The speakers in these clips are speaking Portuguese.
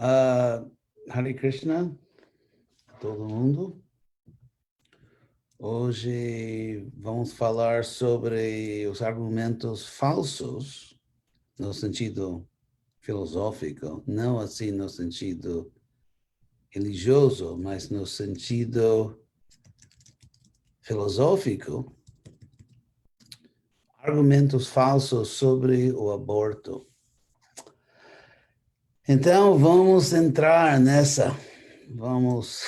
Hare Krishna, todo mundo. Hoje vamos falar sobre os argumentos falsos, no sentido filosófico, não assim no sentido religioso, mas no sentido filosófico, argumentos falsos sobre o aborto. Então, vamos entrar nessa, vamos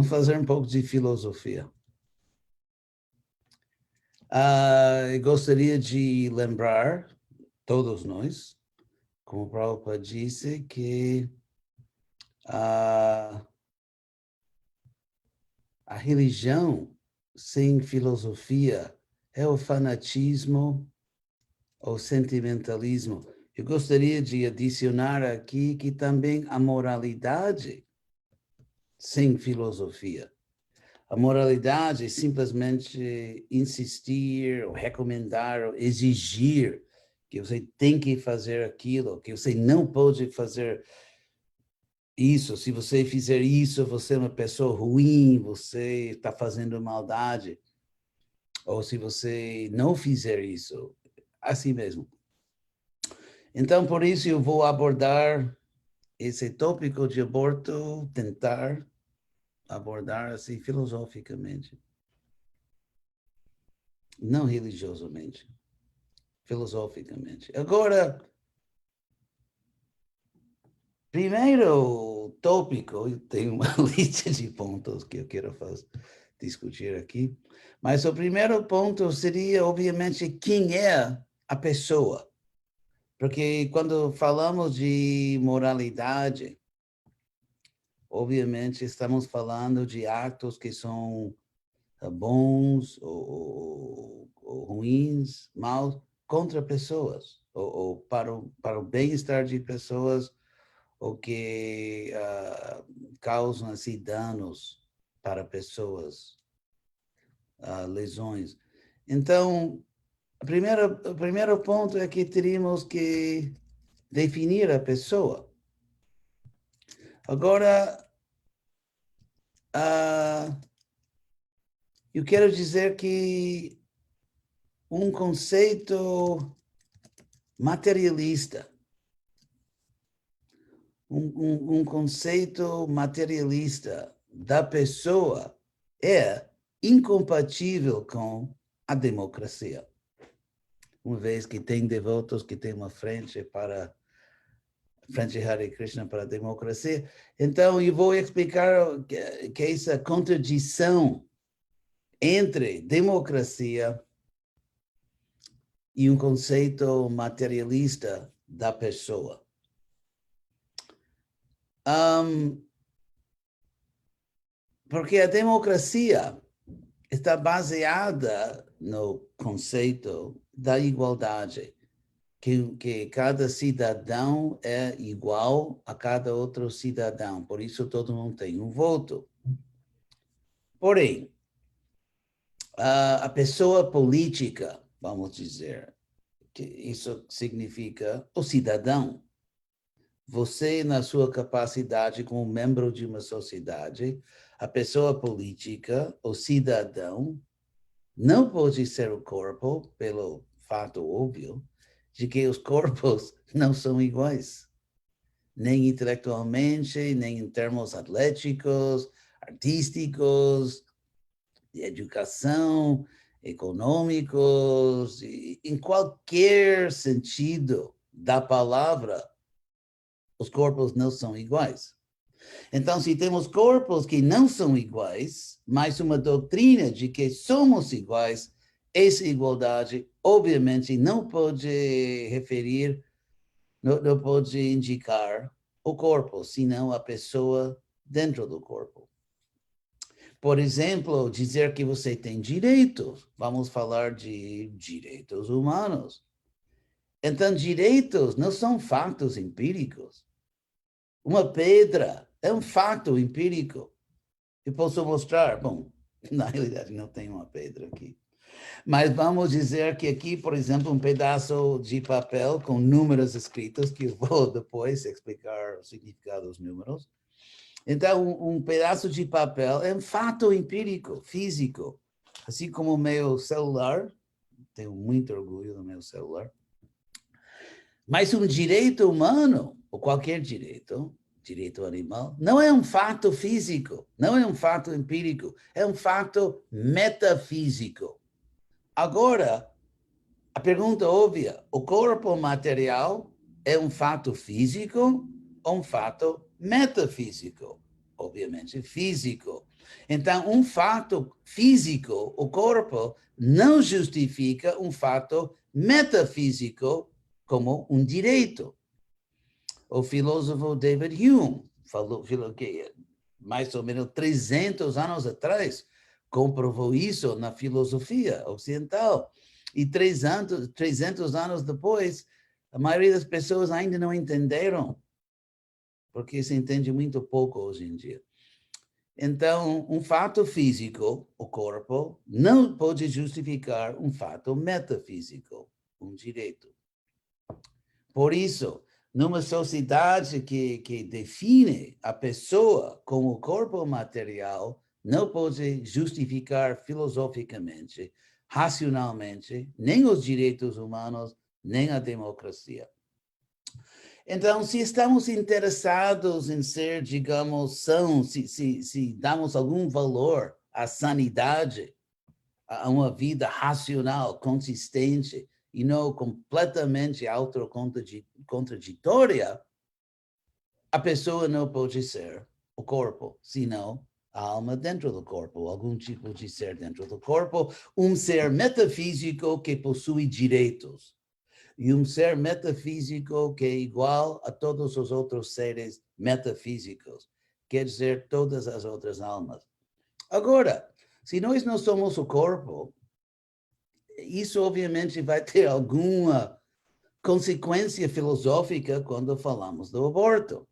fazer um pouco de filosofia. Gostaria de lembrar, todos nós, como o Prabhupada disse, que a religião sem filosofia é o fanatismo ou sentimentalismo. Eu gostaria de adicionar aqui que também a moralidade sem filosofia. A moralidade é simplesmente insistir, ou recomendar, ou exigir que você tem que fazer aquilo, que você não pode fazer isso. Se você fizer isso, você é uma pessoa ruim, você está fazendo maldade. Ou se você não fizer isso, assim mesmo. Então, por isso eu vou abordar esse tópico de aborto, tentar abordar assim filosoficamente. Não religiosamente, filosoficamente. Agora, primeiro tópico, eu tenho uma lista de pontos que eu quero discutir aqui, mas o primeiro ponto seria, obviamente, quem é a pessoa. Porque quando falamos de moralidade, obviamente estamos falando de atos que são bons ou ruins, maus, contra pessoas, ou para o bem-estar de pessoas, ou que causam assim, danos para pessoas, lesões. Então, o primeiro ponto é que teríamos que definir a pessoa. Agora, eu quero dizer que um conceito materialista, um conceito materialista da pessoa é incompatível com a democracia. Uma vez que tem devotos que têm uma frente Hare Krishna para a democracia, então eu vou explicar que essa contradição entre democracia e um conceito materialista da pessoa. Porque a democracia está baseada no conceito da igualdade, que cada cidadão é igual a cada outro cidadão, por isso todo mundo tem um voto. Porém, a pessoa política, vamos dizer, que isso significa o cidadão. Você, na sua capacidade como membro de uma sociedade, a pessoa política, o cidadão, não pode ser o corpo, pelo fato óbvio, de que os corpos não são iguais, nem intelectualmente, nem em termos atléticos, artísticos, de educação, econômicos, em qualquer sentido da palavra, os corpos não são iguais. Então, se temos corpos que não são iguais, mas uma doutrina de que somos iguais, essa igualdade, obviamente, não pode referir, não pode indicar o corpo, senão a pessoa dentro do corpo. Por exemplo, dizer que você tem direitos. Vamos falar de direitos humanos. Então, direitos não são fatos empíricos. Uma pedra é um fato empírico. Eu posso mostrar, bom, na realidade não tem uma pedra aqui. Mas vamos dizer que aqui, por exemplo, um pedaço de papel com números escritos, que eu vou depois explicar o significado dos números. Então, um pedaço de papel é um fato empírico, físico. Assim como o meu celular, tenho muito orgulho do meu celular. Mas um direito humano, ou qualquer direito, direito animal, não é um fato físico, não é um fato empírico, é um fato metafísico. Agora, a pergunta óbvia, o corpo material é um fato físico ou um fato metafísico? Obviamente físico. Então, um fato físico, o corpo, não justifica um fato metafísico como um direito. O filósofo David Hume falou que mais ou menos 300 anos atrás comprovou isso na filosofia ocidental. E 300 anos depois, a maioria das pessoas ainda não entenderam, porque se entende muito pouco hoje em dia. Então, um fato físico, o corpo, não pode justificar um fato metafísico, um direito. Por isso, numa sociedade que define a pessoa como corpo material, não pode justificar filosoficamente, racionalmente, nem os direitos humanos, nem a democracia. Então, se estamos interessados em ser, digamos, são, se damos algum valor à sanidade, a uma vida racional, consistente, e não completamente autocontraditória, a pessoa não pode ser o corpo, senão a alma dentro do corpo, algum tipo de ser dentro do corpo, um ser metafísico que possui direitos, e um ser metafísico que é igual a todos os outros seres metafísicos, quer dizer, todas as outras almas. Agora, se nós não somos o corpo, isso obviamente vai ter alguma consequência filosófica quando falamos do aborto.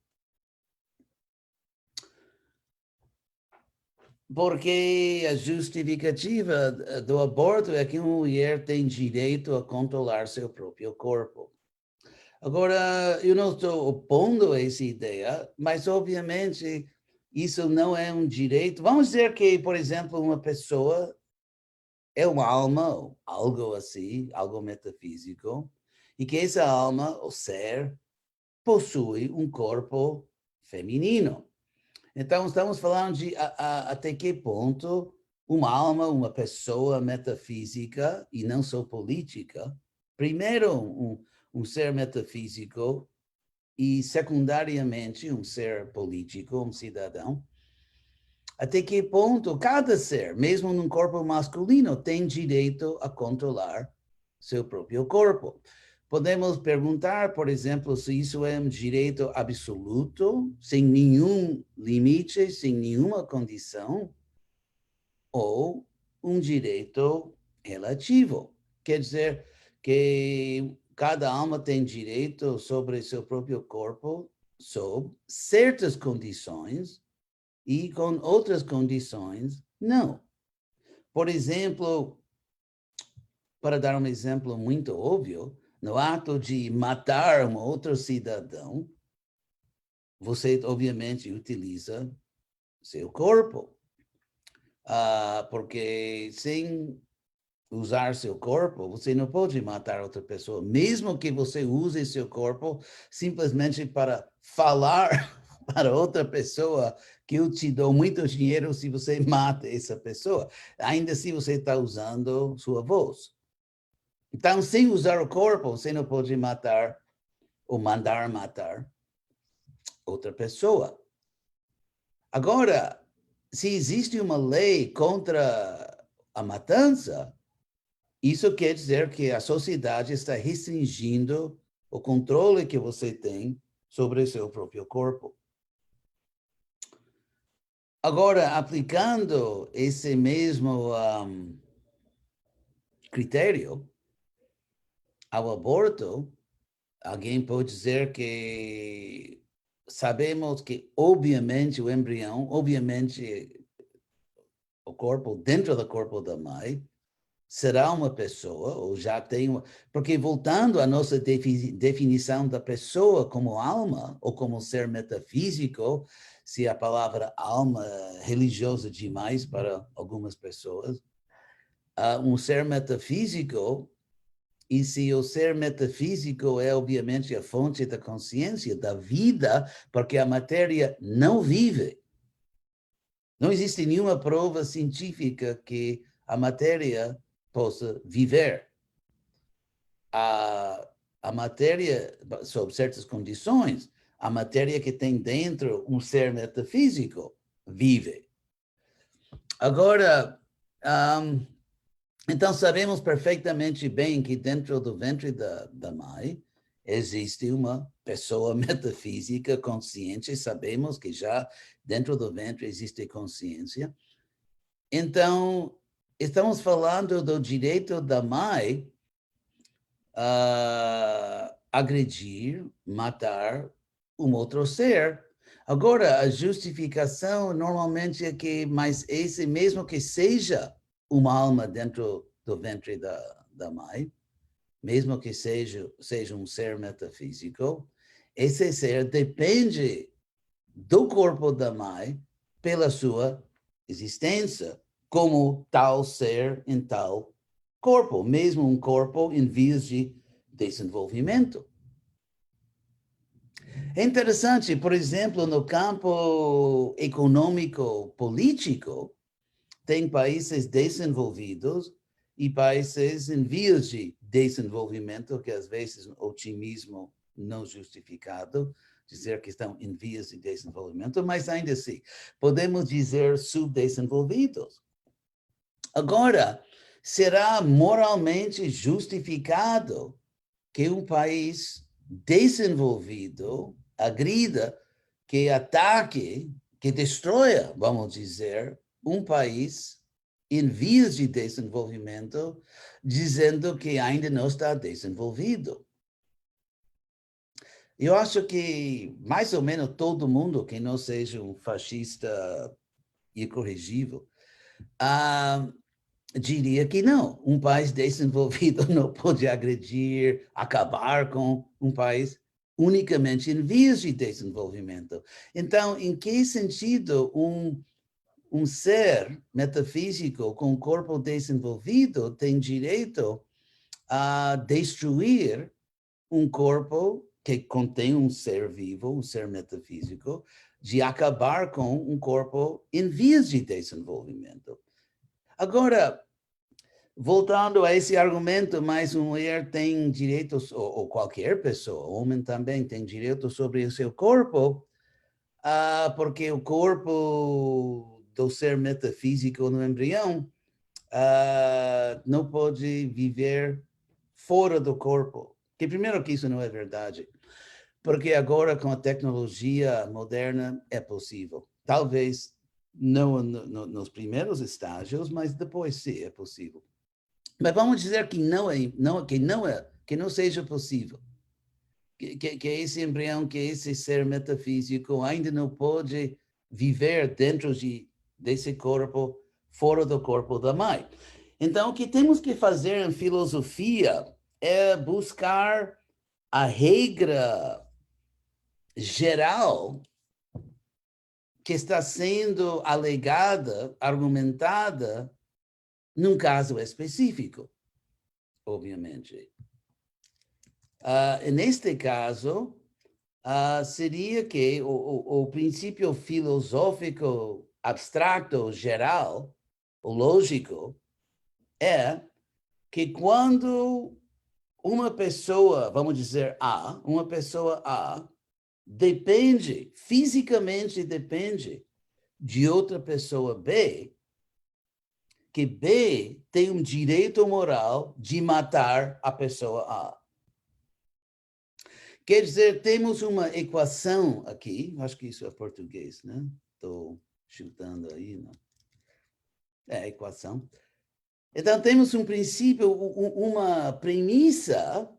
Porque a justificativa do aborto é que uma mulher tem direito a controlar seu próprio corpo. Agora, eu não estou opondo essa ideia, mas obviamente isso não é um direito. Vamos dizer que, por exemplo, uma pessoa é uma alma, algo assim, algo metafísico, e que essa alma, o ser, possui um corpo feminino. Então, estamos falando de até que ponto uma alma, uma pessoa metafísica, e não só política, primeiro um ser metafísico e secundariamente um ser político, um cidadão, até que ponto cada ser, mesmo num corpo masculino, tem direito a controlar seu próprio corpo. Podemos perguntar, por exemplo, se isso é um direito absoluto, sem nenhum limite, sem nenhuma condição, ou um direito relativo. Quer dizer que cada alma tem direito sobre seu próprio corpo, sob certas condições, e com outras condições, não. Por exemplo, para dar um exemplo muito óbvio, no ato de matar um outro cidadão, você obviamente utiliza seu corpo, porque sem usar seu corpo, você não pode matar outra pessoa, mesmo que você use seu corpo simplesmente para falar para outra pessoa que eu te dou muito dinheiro se você mata essa pessoa. Ainda assim, você está usando sua voz. Então, sem usar o corpo, você não pode matar ou mandar matar outra pessoa. Agora, se existe uma lei contra a matança, isso quer dizer que a sociedade está restringindo o controle que você tem sobre o seu próprio corpo. Agora, aplicando esse mesmo critério ao aborto, alguém pode dizer que sabemos que, obviamente, o embrião, obviamente, o corpo dentro do corpo da mãe, será uma pessoa, ou já tem uma... Porque voltando à nossa definição da pessoa como alma, ou como ser metafísico, se a palavra alma é religiosa demais para algumas pessoas, um ser metafísico, e se o ser metafísico é obviamente a fonte da consciência, da vida, porque a matéria não vive. Não existe nenhuma prova científica que a matéria possa viver. A matéria, sob certas condições, a matéria que tem dentro um ser metafísico vive. Agora, então sabemos perfeitamente bem que dentro do ventre da mãe existe uma pessoa metafísica consciente, sabemos que já dentro do ventre existe consciência. Então, estamos falando do direito da mãe a agredir, matar um outro ser. Agora, a justificação normalmente é que, mas esse mesmo que seja uma alma dentro do ventre da mãe, mesmo que seja um ser metafísico, esse ser depende do corpo da mãe pela sua existência, como tal ser em tal corpo, mesmo um corpo em vias de desenvolvimento. É interessante, por exemplo, no campo econômico político, tem países desenvolvidos e países em vias de desenvolvimento, que às vezes otimismo não justificado, dizer que estão em vias de desenvolvimento, mas ainda assim, podemos dizer subdesenvolvidos. Agora, será moralmente justificado que um país desenvolvido agrida, que ataque, que destrua, vamos dizer, um país em vias de desenvolvimento, dizendo que ainda não está desenvolvido? Eu acho que mais ou menos todo mundo que não seja um fascista incorrigível, diria que não. Um país desenvolvido não pode agredir, acabar com um país unicamente em vias de desenvolvimento. Então, em que sentido um ser metafísico com corpo desenvolvido tem direito a destruir um corpo que contém um ser vivo, um ser metafísico, de acabar com um corpo em vias de desenvolvimento? Agora, voltando a esse argumento, mais uma mulher tem direitos, ou qualquer pessoa, homem também tem direito sobre o seu corpo, porque o corpo do ser metafísico no embrião não pode viver fora do corpo. Que primeiro que isso não é verdade, porque agora com a tecnologia moderna é possível. Talvez não nos primeiros estágios, mas depois sim é possível. Mas vamos dizer que que não seja possível. Que esse embrião, que esse ser metafísico ainda não pode viver dentro desse corpo, fora do corpo da mãe. Então, o que temos que fazer em filosofia é buscar a regra geral que está sendo alegada, argumentada, num caso específico, obviamente. Neste caso, seria que o princípio filosófico abstrato, geral, o lógico, é que quando uma pessoa, vamos dizer uma pessoa A, fisicamente depende de outra pessoa B, que B tem um direito moral de matar a pessoa A. Quer dizer, temos uma equação aqui, acho que isso é português, né? Estou chutando aí, né? É, equação. Então, temos um princípio, uma premissa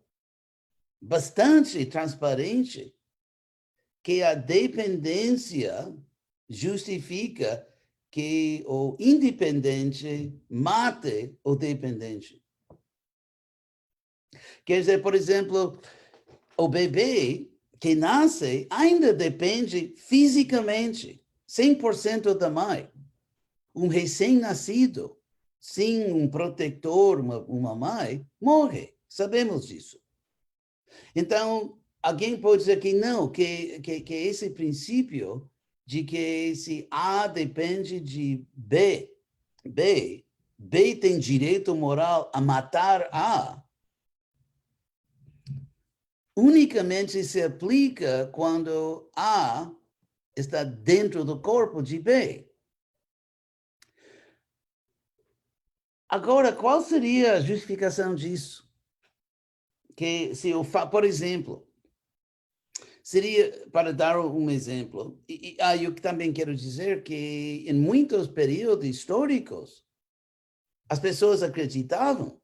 bastante transparente, que a dependência justifica que o independente mate o dependente. Quer dizer, por exemplo, o bebê que nasce ainda depende fisicamente, 100% da mãe. Um recém-nascido, sem um protetor, uma mãe, morre. Sabemos disso. Então, alguém pode dizer que não, que esse princípio de que se A depende de B tem direito moral a matar A, unicamente se aplica quando A está dentro do corpo de B. Agora, qual seria a justificação disso? Que se eu por exemplo, seria, para dar um exemplo, eu também quero dizer que em muitos períodos históricos, as pessoas acreditavam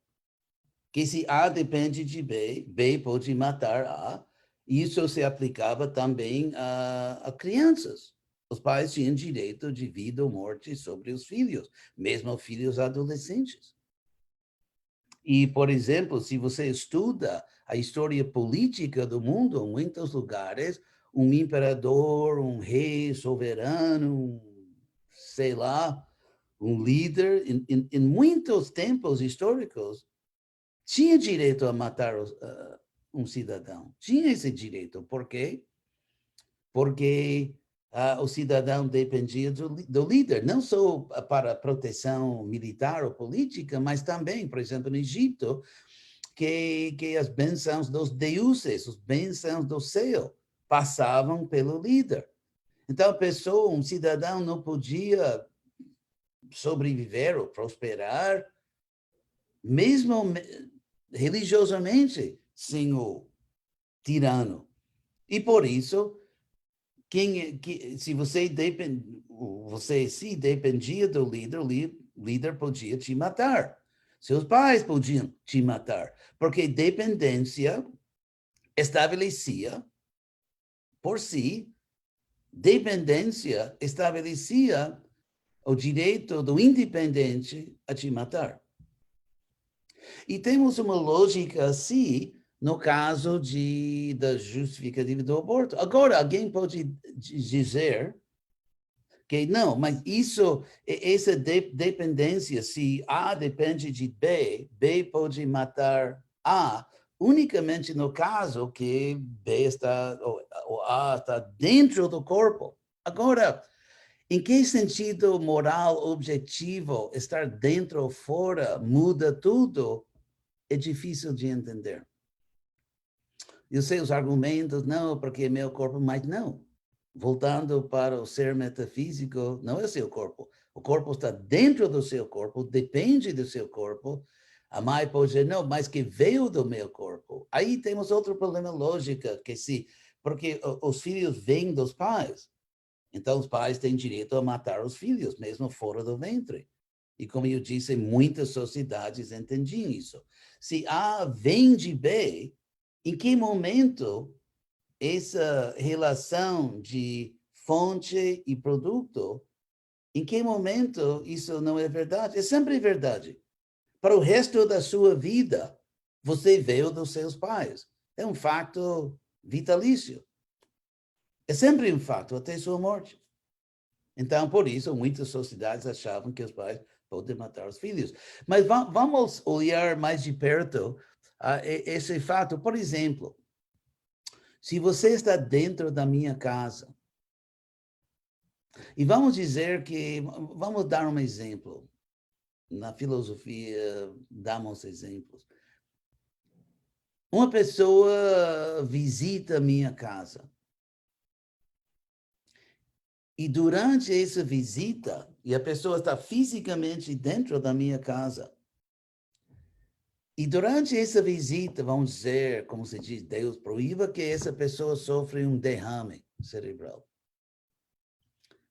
que se A depende de B pode matar A, e isso se aplicava também a crianças. Os pais tinham direito de vida ou morte sobre os filhos, mesmo filhos adolescentes. E, por exemplo, se você estuda a história política do mundo, em muitos lugares, um imperador, um rei soberano, sei lá, um líder, em muitos tempos históricos, tinha direito a matar um cidadão. Tinha esse direito. Por quê? Porque o cidadão dependia do líder, não só para proteção militar ou política, mas também, por exemplo, no Egito, que as bênçãos dos deuses, as bênçãos do céu, passavam pelo líder. Então, a pessoa, um cidadão, não podia sobreviver ou prosperar, mesmo religiosamente, sem o tirano. E por isso, se você se dependia do líder, o líder podia te matar. Seus pais podiam te matar, porque dependência estabelecia por si, dependência estabelecia o direito do independente a te matar. E temos uma lógica assim no caso da justificativa do aborto. Agora, alguém pode dizer que não, mas essa dependência, se A depende de B pode matar A, unicamente no caso que B está, ou A está dentro do corpo. Agora, em que sentido moral objetivo estar dentro ou fora muda tudo? É difícil de entender. Eu sei os argumentos, não, porque é meu corpo, mas não. Voltando para o ser metafísico, não é seu corpo. O corpo está dentro do seu corpo, depende do seu corpo. A mãe pode dizer, não, mas que veio do meu corpo. Aí temos outro problema lógico, porque os filhos vêm dos pais. Então, os pais têm direito a matar os filhos, mesmo fora do ventre. E como eu disse, muitas sociedades entendiam isso. Se A vem de B, em que momento essa relação de fonte e produto, em que momento isso não é verdade? É sempre verdade. Para o resto da sua vida, você veio dos seus pais. É um fato vitalício. É sempre um fato, até sua morte. Então, por isso, muitas sociedades achavam que os pais podem matar os filhos. Mas vamos olhar mais de perto esse fato. Por exemplo, se você está dentro da minha casa, e vamos dizer que, vamos dar um exemplo. Na filosofia, damos exemplos. Uma pessoa visita a minha casa. E durante essa visita, e a pessoa está fisicamente dentro da minha casa, e durante essa visita, vamos dizer, como se diz, Deus proíba que essa pessoa sofra um derrame cerebral.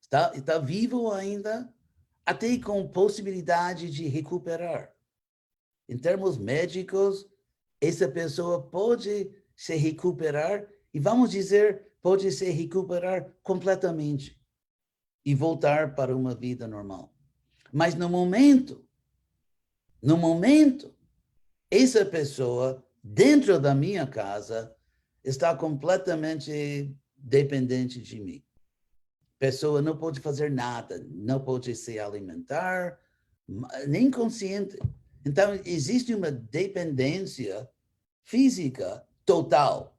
Está vivo ainda, até com possibilidade de recuperar. Em termos médicos, essa pessoa pode se recuperar, e vamos dizer, pode se recuperar completamente. e voltar para uma vida normal. Mas no momento, essa pessoa, dentro da minha casa, está completamente dependente de mim. A pessoa não pode fazer nada, não pode se alimentar, nem consciente. Então, existe uma dependência física total.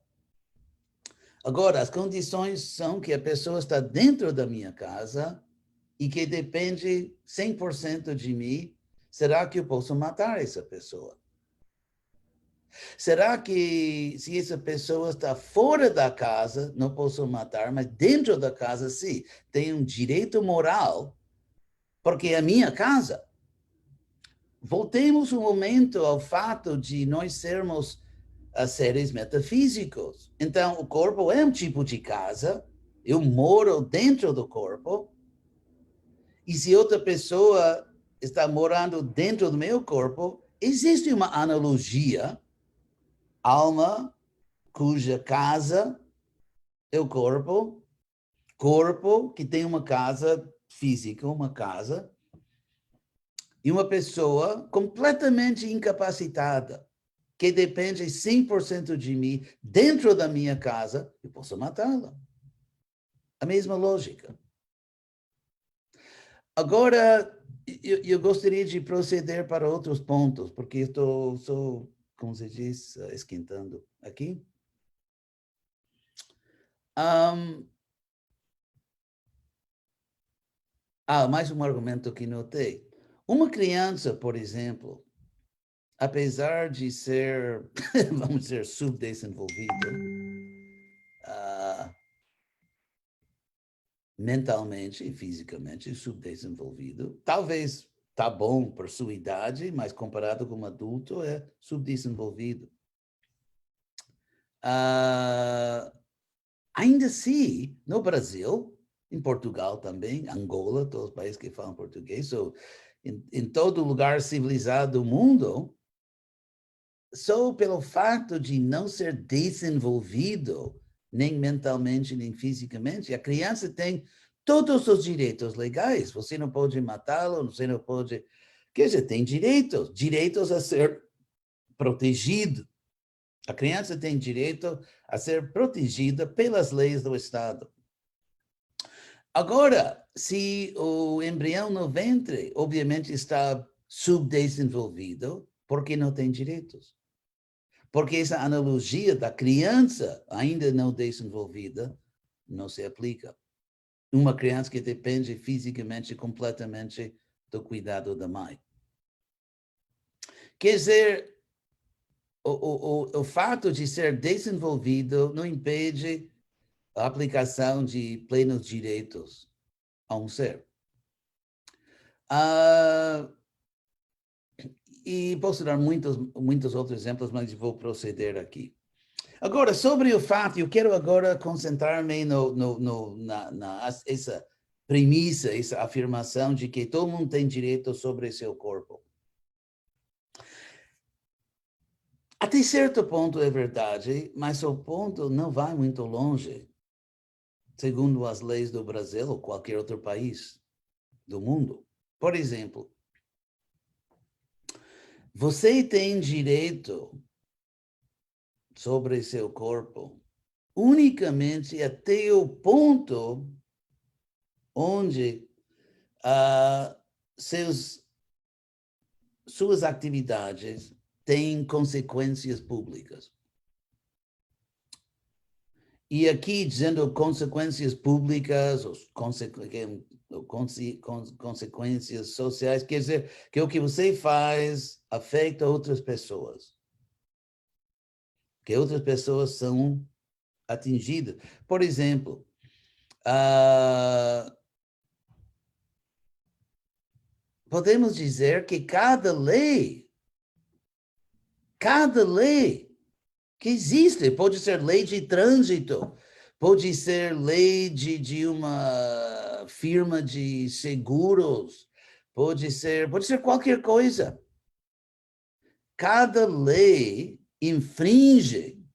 Agora, as condições são que a pessoa está dentro da minha casa e que depende 100% de mim. Será que eu posso matar essa pessoa? Será que se essa pessoa está fora da casa, não posso matar, mas dentro da casa, sim, tem um direito moral, porque é a minha casa? Voltemos um momento ao fato de nós sermos seres metafísicos. Então, o corpo é um tipo de casa, eu moro dentro do corpo, e se outra pessoa está morando dentro do meu corpo, existe uma analogia, alma, cuja casa é o corpo, corpo que tem uma casa física, uma casa, e uma pessoa completamente incapacitada, que depende 100% de mim, dentro da minha casa, eu posso matá-la. A mesma lógica. Agora, eu gostaria de proceder para outros pontos, porque estou, como se diz, esquentando aqui. Mais um argumento que notei. Uma criança, por exemplo, apesar de ser, vamos dizer, subdesenvolvido, mentalmente e fisicamente subdesenvolvido, talvez tá bom por sua idade, mas comparado com um adulto é subdesenvolvido. Ainda assim, no Brasil, em Portugal também, Angola, todos os países que falam português, em todo lugar civilizado do mundo, só pelo fato de não ser desenvolvido, nem mentalmente, nem fisicamente, a criança tem todos os direitos legais. Você não pode matá-lo, você não pode... Quer dizer, tem direitos a ser protegido. A criança tem direito a ser protegida pelas leis do Estado. Agora, se o embrião no ventre, obviamente, está subdesenvolvido, porque não tem direitos? Porque essa analogia da criança ainda não desenvolvida não se aplica. Uma criança que depende fisicamente completamente do cuidado da mãe. Quer dizer, o fato de ser desenvolvido não impede a aplicação de plenos direitos a um ser. E posso dar muitos outros exemplos, mas vou proceder aqui. Agora, sobre o fato, eu quero agora concentrar-me essa premissa, essa afirmação de que todo mundo tem direito sobre seu corpo. Até certo ponto é verdade, mas o ponto não vai muito longe, segundo as leis do Brasil ou qualquer outro país do mundo. Por exemplo, você tem direito sobre seu corpo unicamente até o ponto onde suas atividades têm consequências públicas. E aqui, dizendo consequências públicas, consequências sociais, quer dizer que o que você faz afeta outras pessoas. Que outras pessoas são atingidas. Por exemplo, podemos dizer que cada lei que existe, pode ser lei de trânsito, pode ser lei de uma firma de seguros, pode ser qualquer coisa. Cada lei infringe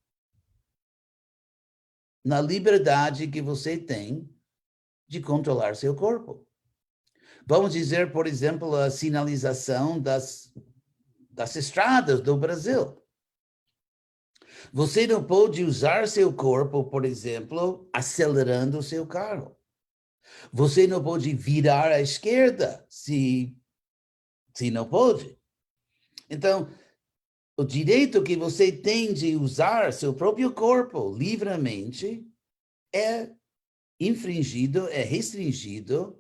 na liberdade que você tem de controlar seu corpo. Vamos dizer, por exemplo, a sinalização das estradas do Brasil. Você não pode usar seu corpo, por exemplo, acelerando o seu carro. Você não pode virar à esquerda se não pode. Então, o direito que você tem de usar seu próprio corpo livremente é infringido, é restringido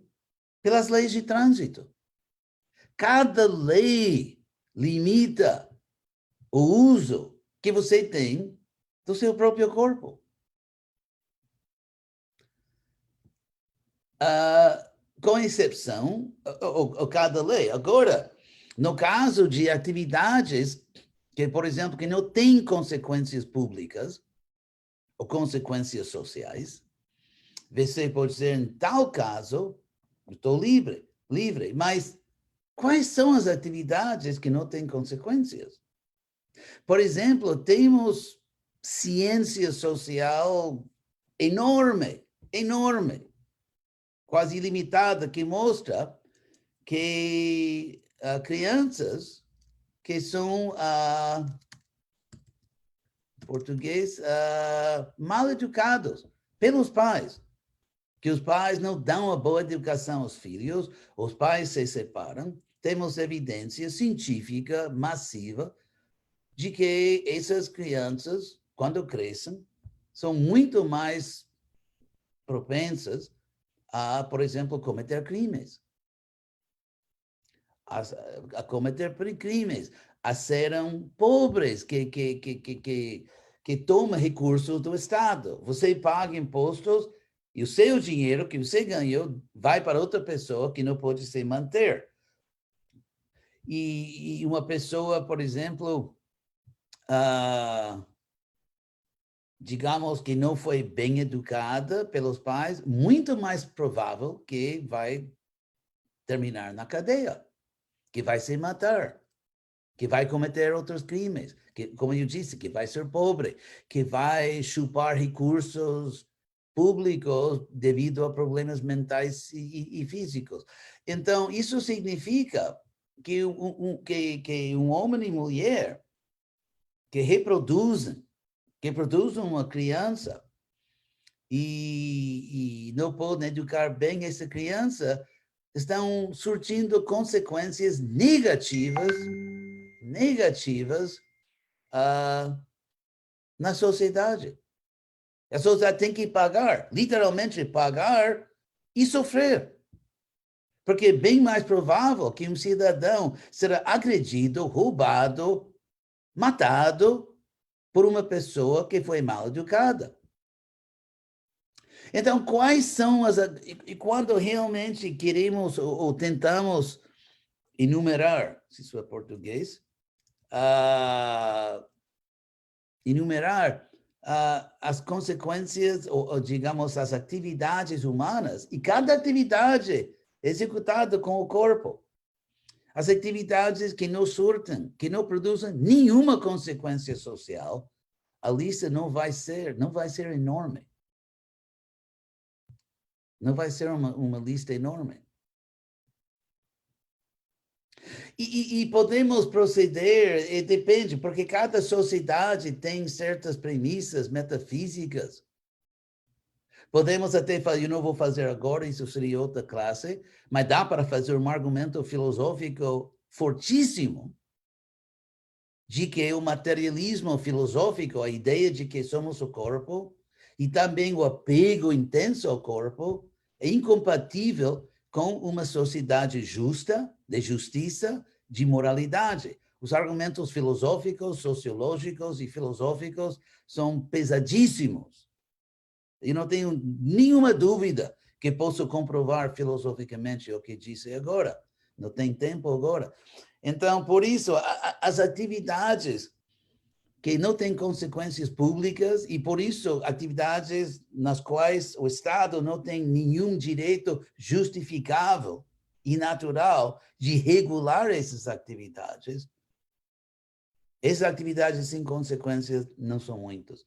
pelas leis de trânsito. Cada lei limita o uso que você tem do seu próprio corpo. Com exceção, ou cada lei. Agora, no caso de atividades que, por exemplo, que não têm consequências públicas ou consequências sociais, você pode dizer, em tal caso, estou livre, mas quais são as atividades que não têm consequências? Por exemplo, temos ciência social enorme, quase ilimitada, que mostra que crianças que são mal educados pelos pais, que os pais não dão uma boa educação aos filhos, os pais se separam, temos evidência científica massiva de que essas crianças, quando crescem, são muito mais propensas a, por exemplo, cometer crimes. A cometer crimes, a serem pobres, que tomam recursos do Estado. Você paga impostos e o seu dinheiro que você ganhou vai para outra pessoa que não pode se manter. E uma pessoa, por exemplo, digamos que não foi bem educada pelos pais, muito mais provável que vai terminar na cadeia, que vai se matar, que vai cometer outros crimes, que, como eu disse, que vai ser pobre, que vai chupar recursos públicos devido a problemas mentais e físicos. Então, isso significa que um homem e mulher que produzem uma criança e não podem educar bem essa criança, estão surtindo consequências negativas na sociedade. A sociedade tem que pagar, literalmente pagar e sofrer. Porque é bem mais provável que um cidadão será agredido, roubado, matado por uma pessoa que foi mal educada. Então, quais são as... E quando realmente queremos ou tentamos enumerar, se isso é português, enumerar as consequências, ou, digamos, as atividades humanas, e cada atividade executada com o corpo. As atividades que não surtem, que não produzem nenhuma consequência social, a lista não vai ser enorme. Não vai ser uma lista enorme. E podemos proceder, depende, porque cada sociedade tem certas premissas metafísicas. Podemos até fazer, eu não vou fazer agora, isso seria outra classe, mas dá para fazer um argumento filosófico fortíssimo de que o materialismo filosófico, a ideia de que somos o corpo, e também o apego intenso ao corpo, é incompatível com uma sociedade justa, de justiça, de moralidade. Os argumentos filosóficos, sociológicos e filosóficos são pesadíssimos. Eu não tenho nenhuma dúvida que posso comprovar filosoficamente o que disse agora. Não tem tempo agora. Então, por isso, as atividades que não têm consequências públicas e, por isso, atividades nas quais o Estado não tem nenhum direito justificável e natural de regular essas atividades sem consequências não são muitas.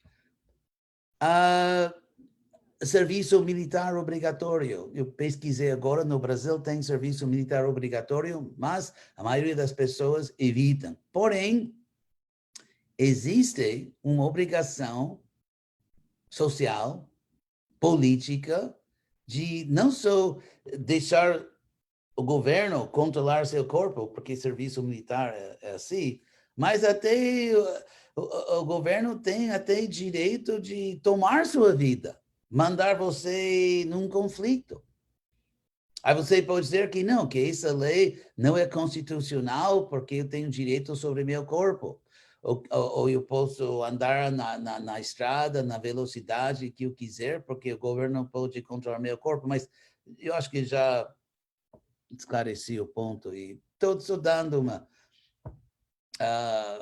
serviço militar obrigatório. Eu pesquisei agora, no Brasil tem serviço militar obrigatório, mas a maioria das pessoas evitam. Porém, existe uma obrigação social, política, de não só deixar o governo controlar seu corpo, porque serviço militar é assim, mas até o governo tem até direito de tomar sua vida, mandar você num conflito. Aí você pode dizer que não, que essa lei não é constitucional porque eu tenho direito sobre meu corpo. Ou eu posso andar na estrada, na velocidade que eu quiser, porque o governo pode controlar meu corpo. Mas eu acho que já esclareci o ponto e estou dando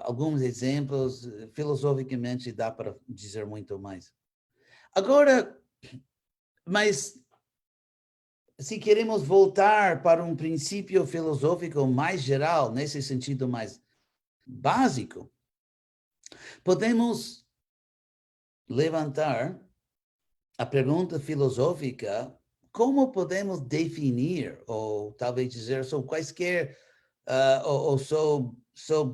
alguns exemplos. Filosoficamente dá para dizer muito mais. Agora, mas se queremos voltar para um princípio filosófico mais geral, nesse sentido mais básico, podemos levantar a pergunta filosófica: como podemos definir, ou talvez dizer, sob quaisquer, ou sob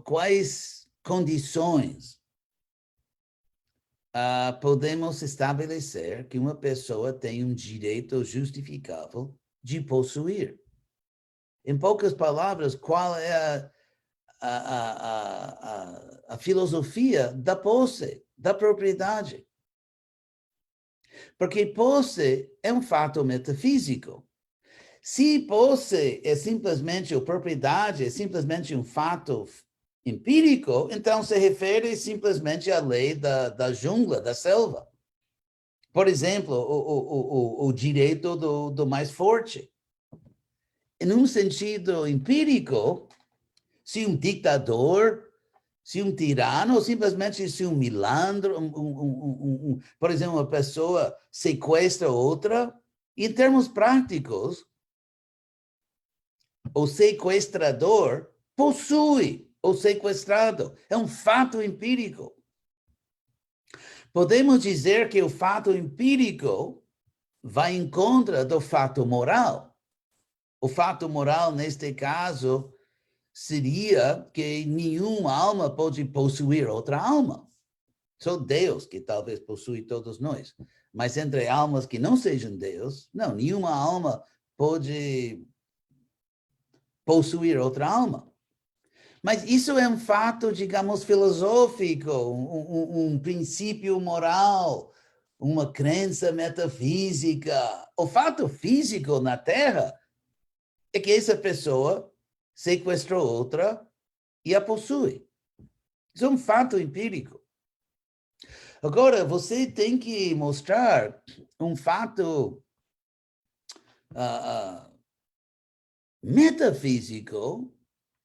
quais condições podemos estabelecer que uma pessoa tem um direito justificável de possuir? Em poucas palavras, qual é a filosofia da posse, da propriedade? Porque posse é um fato metafísico. Se posse é simplesmente, ou propriedade é simplesmente um fato empírico, então se refere simplesmente à lei da jungla, da selva. Por exemplo, o direito do mais forte. Em um sentido empírico, se um ditador, se um tirano, ou simplesmente se um milandro, por exemplo, uma pessoa sequestra outra, em termos práticos, o sequestrador possui o sequestrado. É um fato empírico. Podemos dizer que o fato empírico vai em contra do fato moral. O fato moral, neste caso, seria que nenhuma alma pode possuir outra alma. Só Deus que talvez possui todos nós. Mas entre almas que não sejam Deus, não, nenhuma alma pode possuir outra alma. Mas isso é um fato, digamos, filosófico, um princípio moral, uma crença metafísica. O fato físico na Terra é que essa pessoa sequestrou outra e a possui. Isso é um fato empírico. Agora, você tem que mostrar um fato metafísico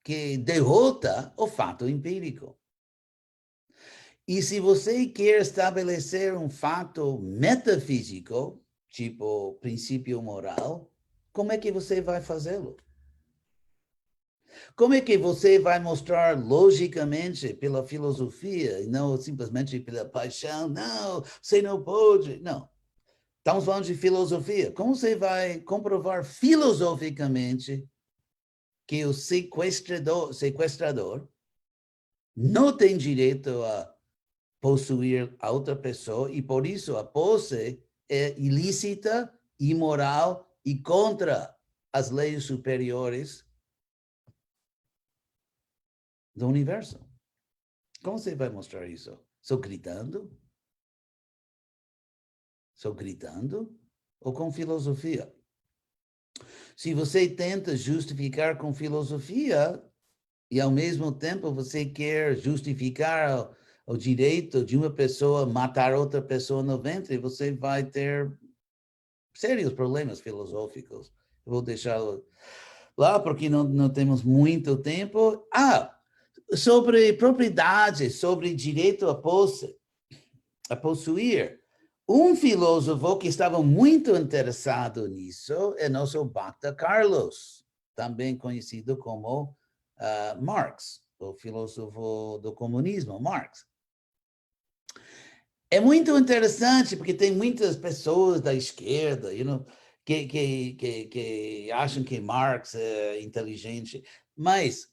que derrota o fato empírico. E se você quer estabelecer um fato metafísico, tipo princípio moral, como é que você vai fazê-lo? Como é que você vai mostrar logicamente pela filosofia e não simplesmente pela paixão? Não, você não pode. Não. Estamos falando de filosofia. Como você vai comprovar filosoficamente que o sequestrador não tem direito a possuir a outra pessoa e por isso a posse é ilícita, imoral e contra as leis superiores do universo? Como você vai mostrar isso? Só gritando? Só gritando? Ou com filosofia? Se você tenta justificar com filosofia e ao mesmo tempo você quer justificar o direito de uma pessoa matar outra pessoa no ventre, você vai ter sérios problemas filosóficos. Eu vou deixá-lo lá porque não temos muito tempo. Sobre propriedade, sobre direito a posse, a possuir. Um filósofo que estava muito interessado nisso é nosso Bacta Carlos, também conhecido como Marx, o filósofo do comunismo, Marx. É muito interessante, porque tem muitas pessoas da esquerda, que acham que Marx é inteligente, mas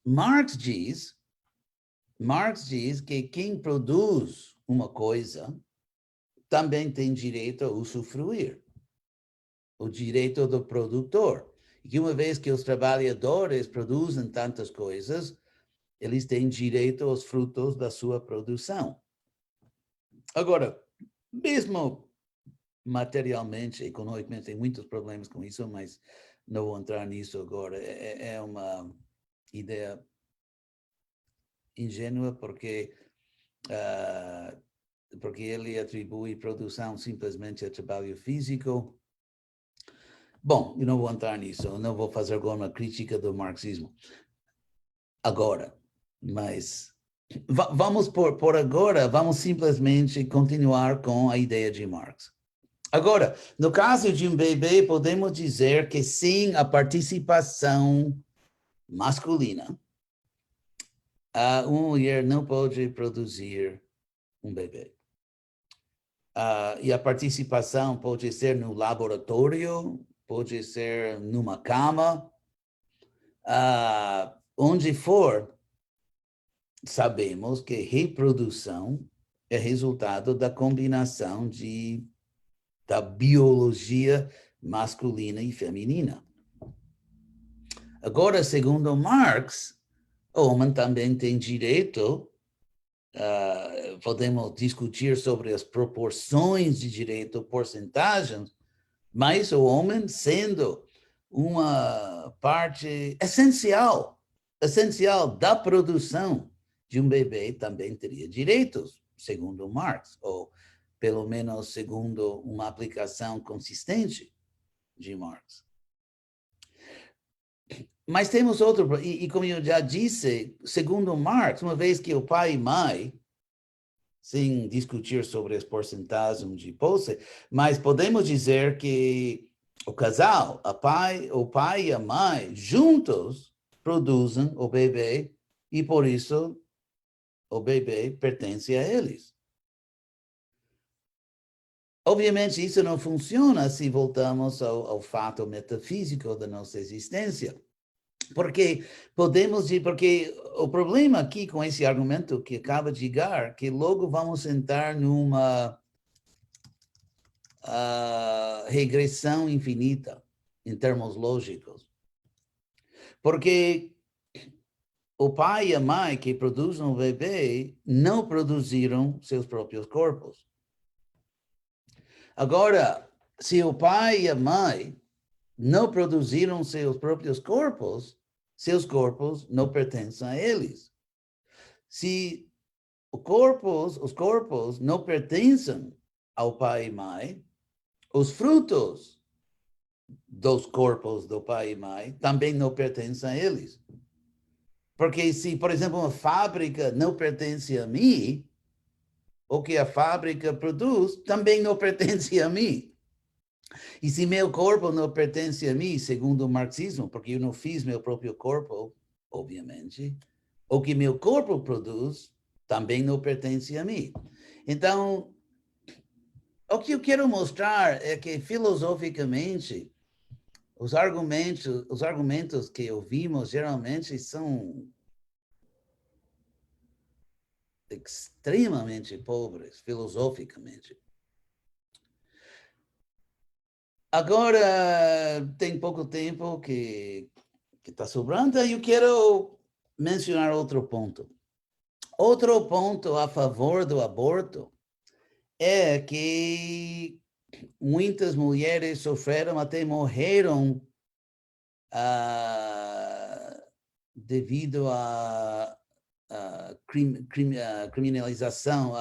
Marx diz que quem produz uma coisa também tem direito a usufruir, o direito do produtor. E que uma vez que os trabalhadores produzem tantas coisas, eles têm direito aos frutos da sua produção. Agora, mesmo materialmente, economicamente, tem muitos problemas com isso, mas não vou entrar nisso agora. É uma ideia ingênua, porque ele atribui produção simplesmente a trabalho físico. Bom, eu não vou entrar nisso, eu não vou fazer alguma crítica do marxismo agora, mas vamos por agora, vamos simplesmente continuar com a ideia de Marx. Agora, no caso de um bebê, podemos dizer que sim, a participação masculina, uma mulher não pode produzir um bebê. E a participação pode ser no laboratório, pode ser numa cama, onde for, sabemos que reprodução é resultado da combinação da biologia masculina e feminina. Agora, segundo Marx, o homem também tem direito, podemos discutir sobre as proporções de direito, porcentagens, mas o homem, sendo uma parte essencial da produção de um bebê, também teria direitos, segundo Marx, ou pelo menos segundo uma aplicação consistente de Marx. Mas temos outro, e como eu já disse, segundo Marx, uma vez que o pai e mãe, sem discutir sobre as porcentagens de posse, mas podemos dizer que o casal, o pai e a mãe, juntos produzem o bebê e por isso o bebê pertence a eles. Obviamente isso não funciona se voltamos ao fato metafísico da nossa existência. Porque porque o problema aqui com esse argumento que acaba de chegar, que logo vamos entrar numa regressão infinita, em termos lógicos. Porque o pai e a mãe que produzem o bebê não produziram seus próprios corpos. Agora, se o pai e a mãe não produziram seus próprios corpos não pertencem a eles. Se os corpos não pertencem ao pai e mãe, os frutos dos corpos do pai e mãe também não pertencem a eles. Porque se, por exemplo, uma fábrica não pertence a mim, o que a fábrica produz também não pertence a mim. E se meu corpo não pertence a mim, segundo o marxismo, porque eu não fiz meu próprio corpo, obviamente, o que meu corpo produz também não pertence a mim. Então, o que eu quero mostrar é que, filosoficamente, os argumentos que ouvimos geralmente são extremamente pobres, filosoficamente. Agora, tem pouco tempo que está sobrando, e eu quero mencionar outro ponto. Outro ponto a favor do aborto é que muitas mulheres sofreram, até morreram, devido à criminalização,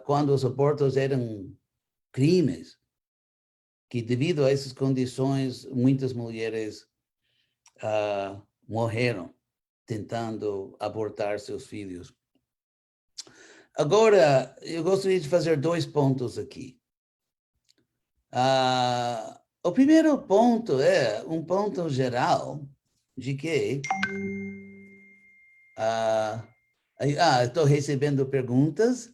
quando os abortos eram crimes, que devido a essas condições, muitas mulheres morreram tentando abortar seus filhos. Agora, eu gostaria de fazer 2 pontos aqui. O primeiro ponto é um ponto geral de que estou recebendo perguntas.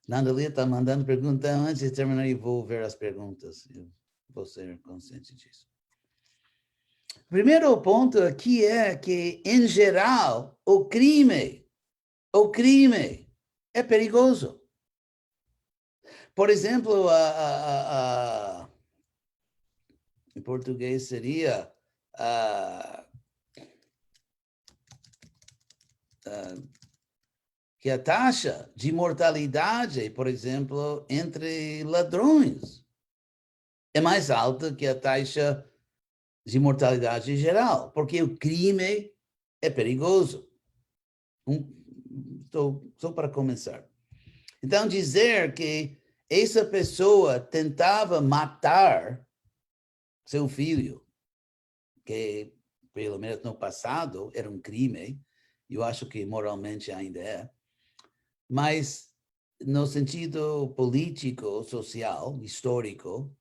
Nandalia está mandando pergunta antes de terminar e vou ver as perguntas. Eu vou ser consciente disso. Primeiro ponto aqui é que, em geral, o crime é perigoso. Por exemplo, em português seria que a taxa de mortalidade, por exemplo, entre ladrões é mais alta que a taxa de mortalidade geral, porque o crime é perigoso. Só para começar. Então, dizer que essa pessoa tentava matar seu filho, que pelo menos no passado era um crime, eu acho que moralmente ainda é, mas no sentido político, social, histórico,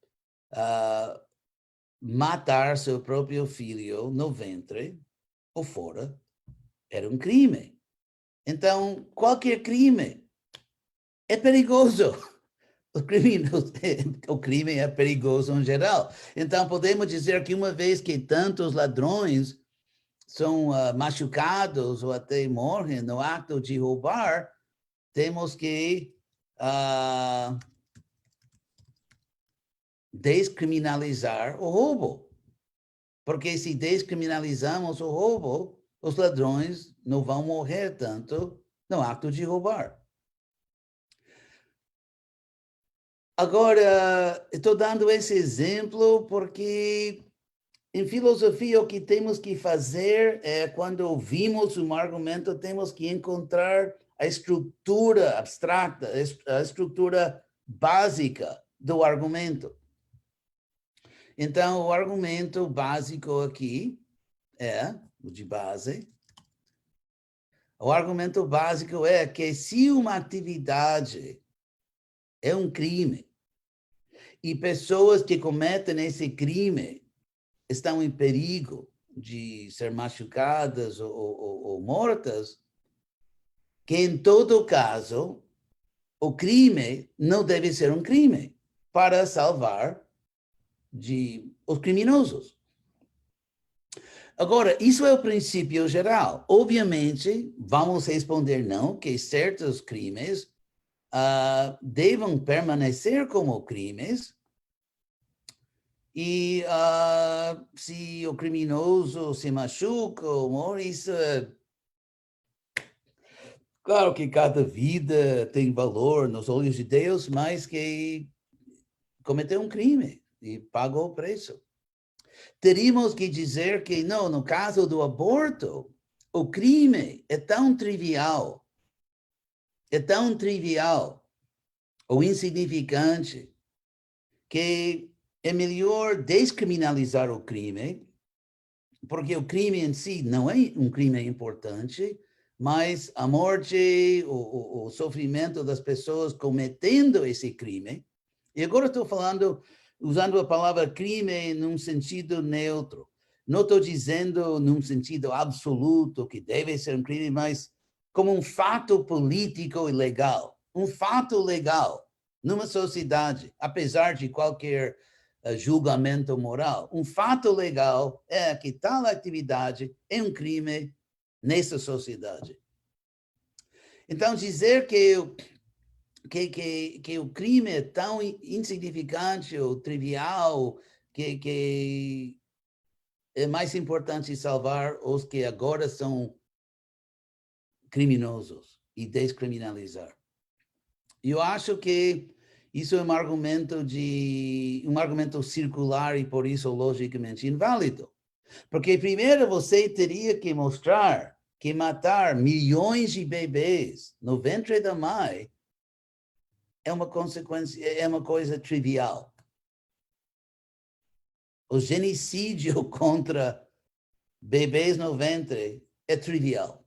matar seu próprio filho no ventre ou fora era um crime. Então, qualquer crime é perigoso. O crime é perigoso em geral. Então, podemos dizer que uma vez que tantos ladrões são machucados ou até morrem no ato de roubar, temos que descriminalizar o roubo. Porque se descriminalizamos o roubo, os ladrões não vão morrer tanto no ato de roubar. Agora, estou dando esse exemplo porque em filosofia o que temos que fazer é, quando ouvimos um argumento, temos que encontrar a estrutura abstrata, a estrutura básica do argumento. Então, o argumento básico aqui é, o de base, o argumento básico é que se uma atividade é um crime e pessoas que cometem esse crime estão em perigo de ser machucadas ou mortas, que em todo caso o crime não deve ser um crime para salvar os criminosos. Agora, isso é o princípio geral. Obviamente, vamos responder não, que certos crimes devem permanecer como crimes, e se o criminoso se machuca ou morre, isso é... Claro que cada vida tem valor nos olhos de Deus, mas que cometeu um crime e pagou o preço. Teríamos que dizer que, não, no caso do aborto, o crime é tão trivial ou insignificante, que é melhor descriminalizar o crime, porque o crime em si não é um crime importante, mas a morte, o sofrimento das pessoas cometendo esse crime. E agora estou falando, usando a palavra crime num sentido neutro. Não estou dizendo num sentido absoluto que deve ser um crime, mas como um fato político e legal. Um fato legal numa sociedade, apesar de qualquer julgamento moral. Um fato legal é que tal atividade é um crime nessa sociedade. Então, dizer que o crime é tão insignificante ou trivial que é mais importante salvar os que agora são criminosos e descriminalizar. Eu acho que isso é um argumento circular e por isso logicamente inválido. Porque primeiro você teria que mostrar que matar milhões de bebês no ventre da mãe é uma consequência, é uma coisa trivial. O genocídio contra bebês no ventre é trivial.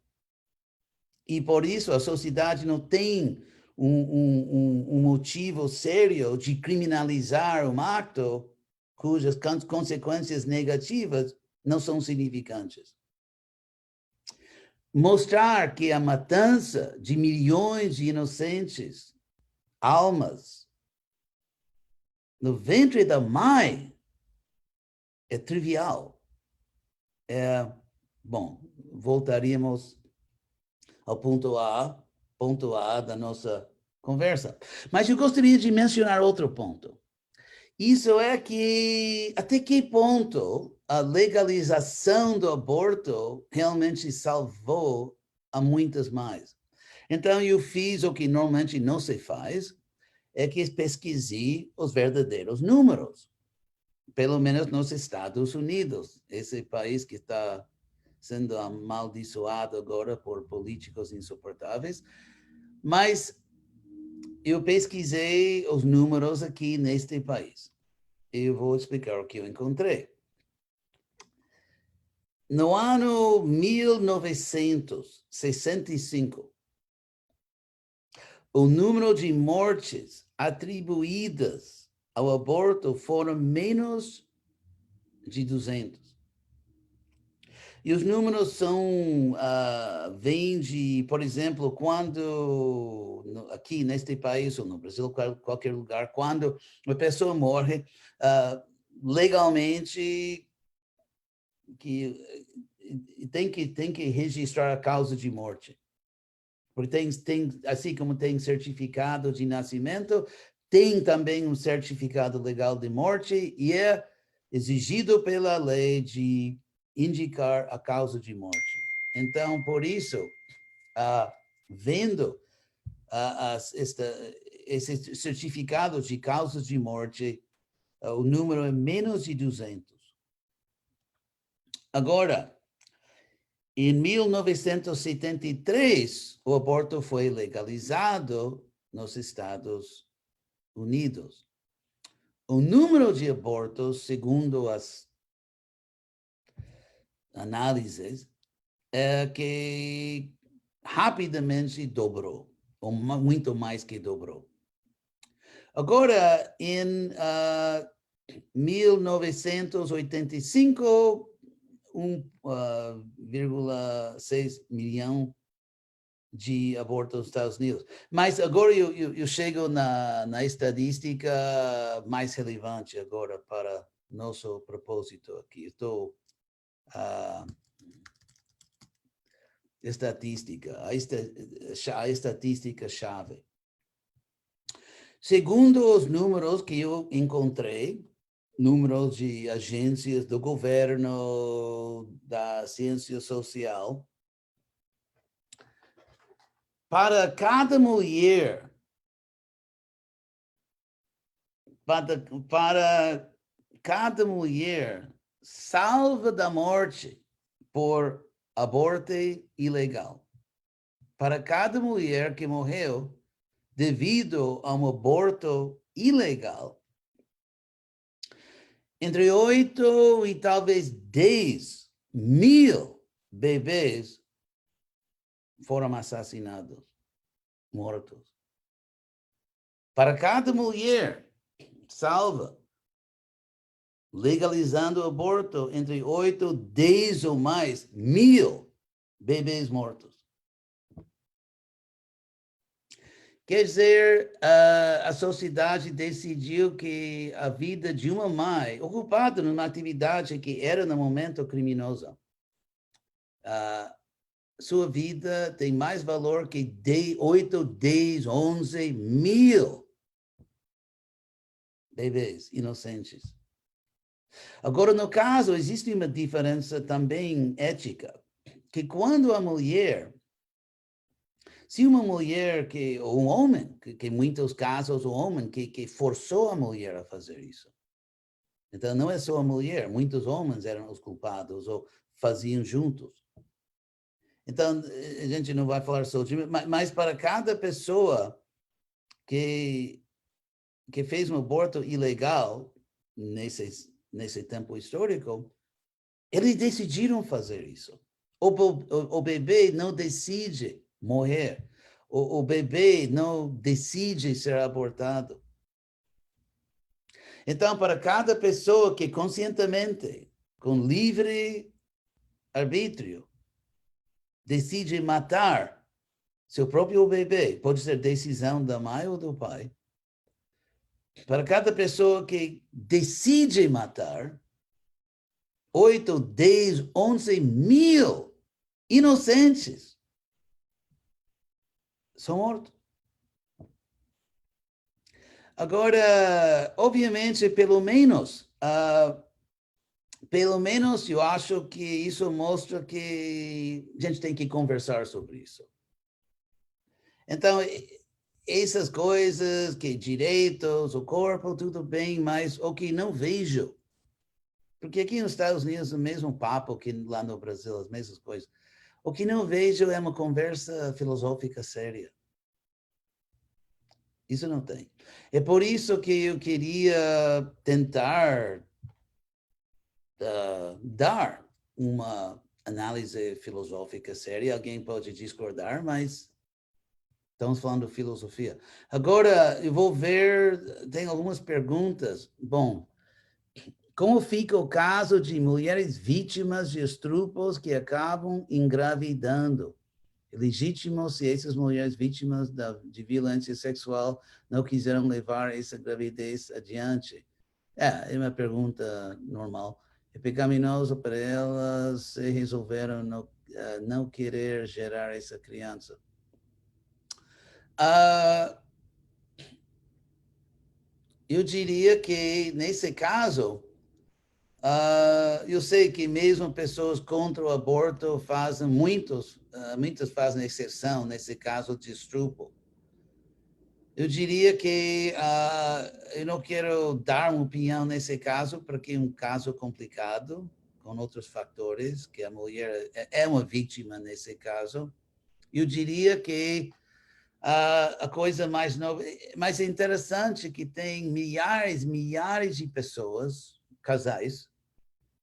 E por isso a sociedade não tem um motivo sério de criminalizar um ato cujas consequências negativas não são significantes. Mostrar que a matança de milhões de inocentes almas no ventre da mãe é trivial. Bom, voltaríamos ao ponto A da nossa conversa. Mas eu gostaria de mencionar outro ponto. Isso é que, até que ponto a legalização do aborto realmente salvou a muitas mães. Então, eu fiz o que normalmente não se faz, é que pesquisei os verdadeiros números, pelo menos nos Estados Unidos, esse país que está sendo amaldiçoado agora por políticos insuportáveis, mas eu pesquisei os números aqui neste país. Eu vou explicar o que eu encontrei. No ano 1965, o número de mortes atribuídas ao aborto foram menos de 200. E os números vêm de, por exemplo, quando, aqui neste país, ou no Brasil, qualquer lugar, quando uma pessoa morre, legalmente, tem que registrar a causa de morte. Porque assim como tem certificado de nascimento, tem também um certificado legal de morte e é exigido pela lei de indicar a causa de morte. Então, por isso, vendo esses certificados de causas de morte, o número é menos de 200. Agora, em 1973, o aborto foi legalizado nos Estados Unidos. O número de abortos, segundo as análises, é que rapidamente dobrou, ou muito mais que dobrou. Agora, em 1985, 1,6 milhão de abortos nos Estados Unidos. Mas agora eu chego na estatística mais relevante agora para nosso propósito aqui. Estou a estatística-chave. Segundo os números que eu encontrei, números de agências do governo, da ciência social, para cada mulher, para cada mulher salva da morte por aborto ilegal, para cada mulher que morreu devido a um aborto ilegal, entre 8 e talvez 10 mil bebês foram assassinados, mortos. Para cada mulher salva, legalizando o aborto, entre 8, 10 ou mais mil bebês mortos. Quer dizer, a sociedade decidiu que a vida de uma mãe, ocupada numa atividade que era, no momento, criminosa, sua vida tem mais valor que 8, 10, 11 mil bebês inocentes. Agora, no caso, existe uma diferença também ética, que quando a mulher, se uma mulher, ou um homem, que em muitos casos o homem que forçou a mulher a fazer isso. Então, não é só a mulher, muitos homens eram os culpados ou faziam juntos. Então, a gente não vai falar só de, mas para cada pessoa que fez um aborto ilegal nesse tempo histórico, eles decidiram fazer isso. O bebê não decide morrer. O bebê não decide ser abortado. Então, para cada pessoa que conscientemente, com livre arbítrio, decide matar seu próprio bebê, pode ser decisão da mãe ou do pai. Para cada pessoa que decide matar, 8, 10, 11 mil inocentes são mortos. Agora, obviamente, pelo menos eu acho que isso mostra que a gente tem que conversar sobre isso. Então, essas coisas, que direitos, o corpo, tudo bem, mas o que não vejo, porque aqui nos Estados Unidos o mesmo papo que lá no Brasil, as mesmas coisas. O que não vejo é uma conversa filosófica séria. Isso não tem. É por isso que eu queria tentar dar uma análise filosófica séria. Alguém pode discordar, mas estamos falando de filosofia. Agora, eu vou ver, tem algumas perguntas. Bom, como fica o caso de mulheres vítimas de estupros que acabam engravidando? É legítimo se essas mulheres vítimas de violência sexual não quiseram levar essa gravidez adiante? É uma pergunta normal. É pecaminoso para elas se resolveram não querer gerar essa criança. Eu diria que, nesse caso, eu sei que mesmo pessoas contra o aborto fazem, muitas fazem exceção nesse caso de estupro. Eu diria que eu não quero dar uma opinião nesse caso, porque é um caso complicado, com outros fatores, que a mulher é uma vítima nesse caso. Eu diria que a coisa mais interessante é que tem milhares de pessoas, casais,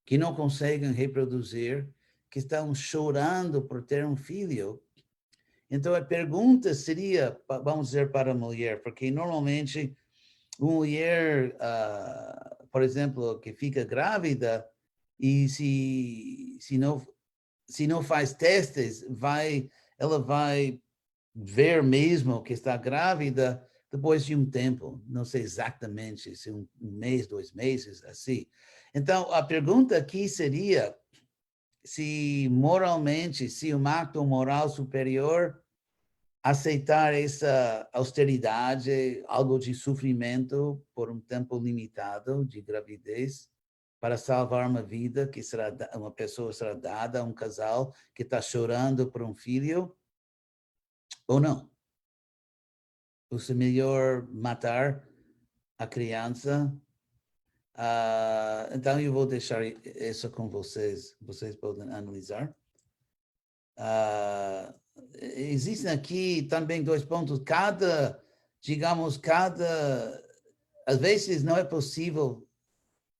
que não conseguem reproduzir, que estão chorando por ter um filho. Então, a pergunta seria, vamos dizer, para a mulher, porque normalmente uma mulher, por exemplo, que fica grávida e se não faz testes, ela vai ver mesmo que está grávida depois de um tempo, não sei exatamente se um mês, 2 meses, assim. Então, a pergunta aqui seria se moralmente, se um ato moral superior aceitar essa austeridade, algo de sofrimento por um tempo limitado de gravidez, para salvar uma vida que uma pessoa será dada a um casal que está chorando por um filho, ou não? Ou se melhor matar a criança. Então, eu vou deixar isso com vocês. Vocês podem analisar. Existem aqui também 2 pontos. Às vezes não é possível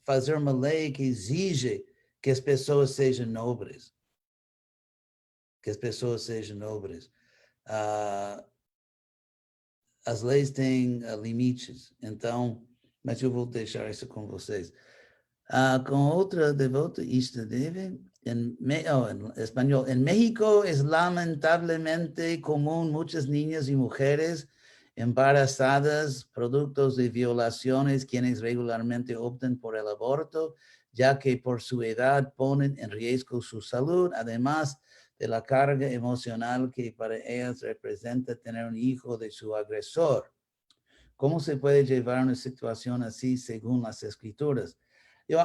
fazer uma lei que exige que as pessoas sejam nobres. Que as pessoas sejam nobres. As leis têm limites, então, mas eu vou deixar isso com vocês. Con otra de voto, esto debe, en español, en México es lamentablemente común muchas niñas y mujeres embarazadas, productos de violaciones, quienes regularmente optan por el aborto, ya que por su edad ponen en riesgo su salud, además de la carga emocional que para ellas representa tener un hijo de su agresor. ¿Cómo se puede llevar una situación así según las escrituras? Yo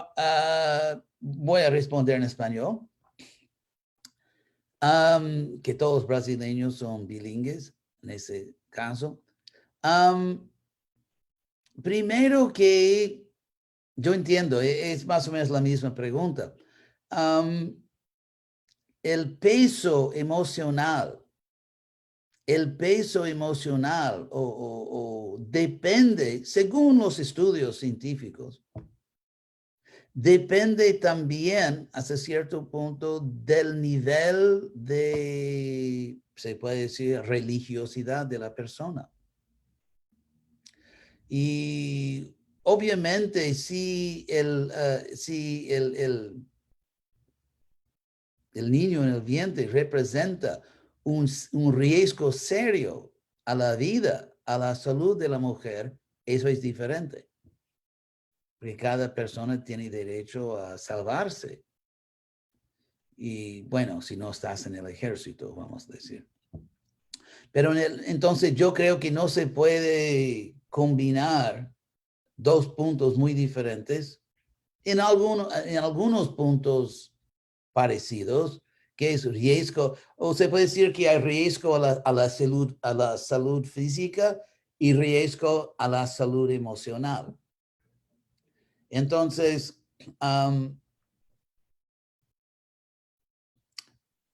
voy a responder en español, que todos brasileños son bilingües en ese caso. Primero que yo entiendo, es más o menos la misma pregunta. El peso emocional depende, según los estudios científicos, depende también hasta cierto punto del nivel de, se puede decir, religiosidad de la persona. Y obviamente si el niño en el vientre representa un riesgo serio a la vida, a la salud de la mujer, eso es diferente. Porque cada persona tiene derecho a salvarse. Y bueno, si no estás en el ejército, vamos a decir. Pero entonces yo creo que no se puede combinar dos puntos muy diferentes en algunos puntos parecidos, que es riesgo, o se puede decir que hay riesgo a la salud física y riesgo a la salud emocional. Entonces,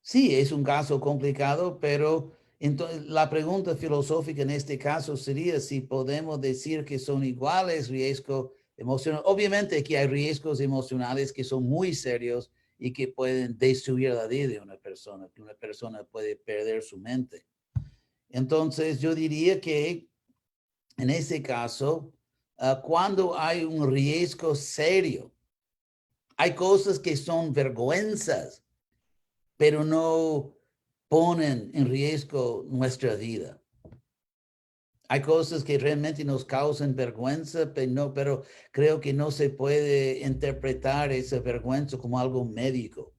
sí, es un caso complicado, pero entonces la pregunta filosófica en este caso sería si podemos decir que son iguales riesgo emocional. Obviamente que hay riesgos emocionales que son muy serios y que pueden destruir la vida de una persona, que una persona puede perder su mente. Entonces yo diría que en ese caso, cuando hay un riesgo serio, hay cosas que son vergüenzas, pero no ponen en riesgo nuestra vida. Hay cosas que realmente nos causan vergüenza, pero creo que no se puede interpretar esa vergüenza como algo médico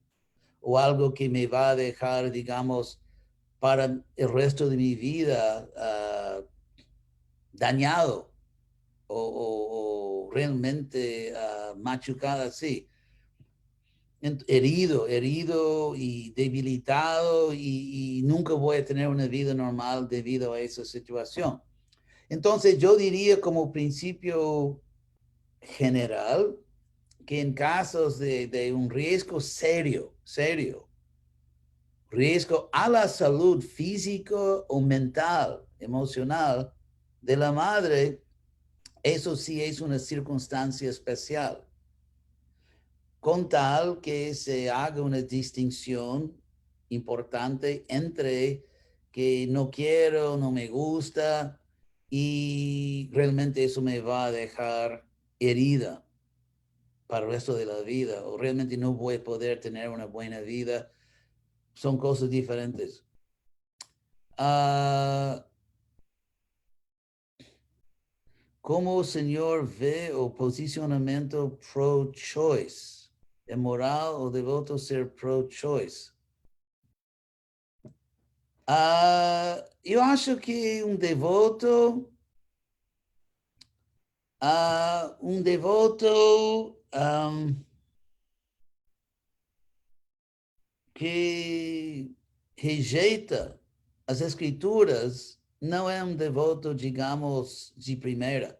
o algo que me va a dejar, digamos, para el resto de mi vida dañado o realmente machucado así. Herido y debilitado y nunca voy a tener una vida normal debido a esa situación. Entonces yo diría como principio general que en casos de un riesgo serio, riesgo a la salud físico o mental, emocional de la madre, eso sí es una circunstancia especial, con tal que se haga una distinción importante entre que no quiero, no me gusta y realmente eso me va a dejar herida para el resto de la vida o realmente no voy a poder tener una buena vida. Son cosas diferentes. ¿Cómo señor ve o posicionamiento pro-choice? ¿Es moral o devoto ser pro-choice? Eu acho que um devoto que rejeita as escrituras não é um devoto, digamos, de primeira.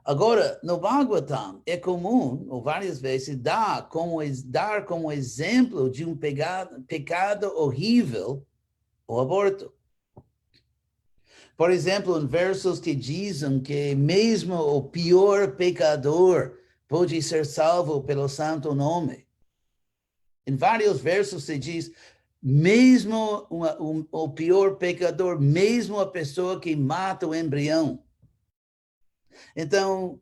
Agora, no Bhagavatam, é comum, ou várias vezes, dar como exemplo de um pecado horrível o aborto. Por exemplo, em versos que dizem que mesmo o pior pecador pode ser salvo pelo santo nome. Em vários versos se diz, mesmo o pior pecador, mesmo a pessoa que mata o embrião. Então,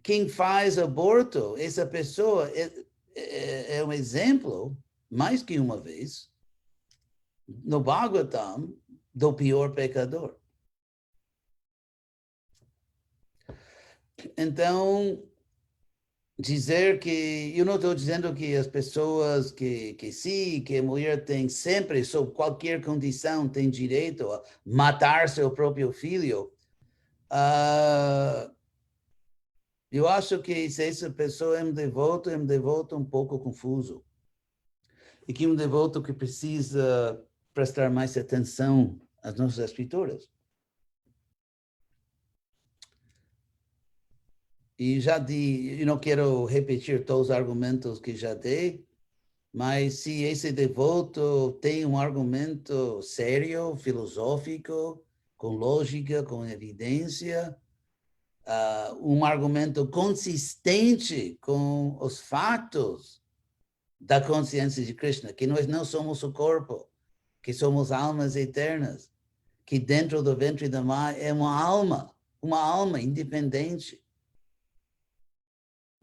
quem faz aborto, essa pessoa é um exemplo, mais que uma vez, no Bhagavatam, do pior pecador. Então, dizer que, eu não estou dizendo que as pessoas que sim, que a mulher tem sempre, sob qualquer condição, tem direito a matar seu próprio filho. Eu acho que se essa pessoa é um devoto um pouco confuso. E que um devoto que precisa prestar mais atenção às nossas escrituras. E já eu não quero repetir todos os argumentos que já dei, mas se esse devoto tem um argumento sério, filosófico, com lógica, com evidência, um argumento consistente com os fatos da consciência de Krishna, que nós não somos o corpo, que somos almas eternas, que dentro do ventre da mãe é uma alma independente.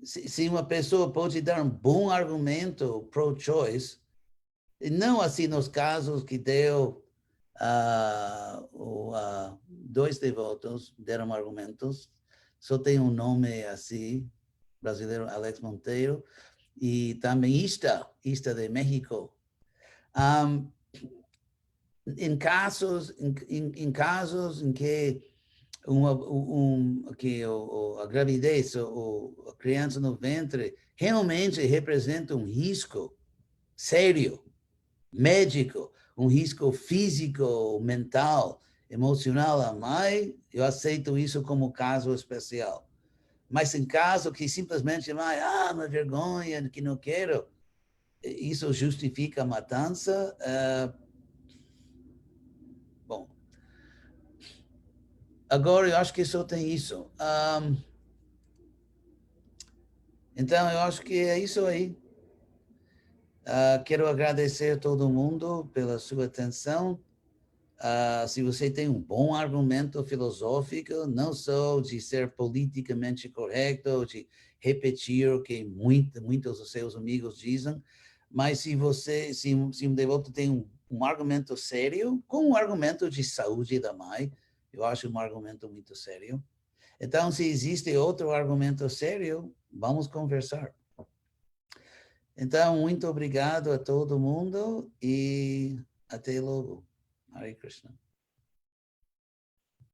Se uma pessoa pode dar um bom argumento pro-choice, E não assim nos casos que deu dois devotos deram argumentos, só tem um nome assim, brasileiro, Alex Monteiro, e também Ista de México. Um, em casos em que a gravidez ou a criança no ventre realmente representa um risco sério, médico, um risco físico, mental, emocional à mãe, eu aceito isso como caso especial. Mas em caso que simplesmente a mãe, uma vergonha, que não quero, isso justifica a matança, bom, agora eu acho que só tem isso. Então eu acho que é isso aí. Quero agradecer a todo mundo pela sua atenção. Se você tem um bom argumento filosófico, não só de ser politicamente correto, de repetir o que muitos dos seus amigos dizem, mas se um devoto tem um argumento sério, com um argumento de saúde da mãe, eu acho um argumento muito sério. Então, se existe outro argumento sério, vamos conversar. Então, muito obrigado a todo mundo e até logo. Hare Krishna.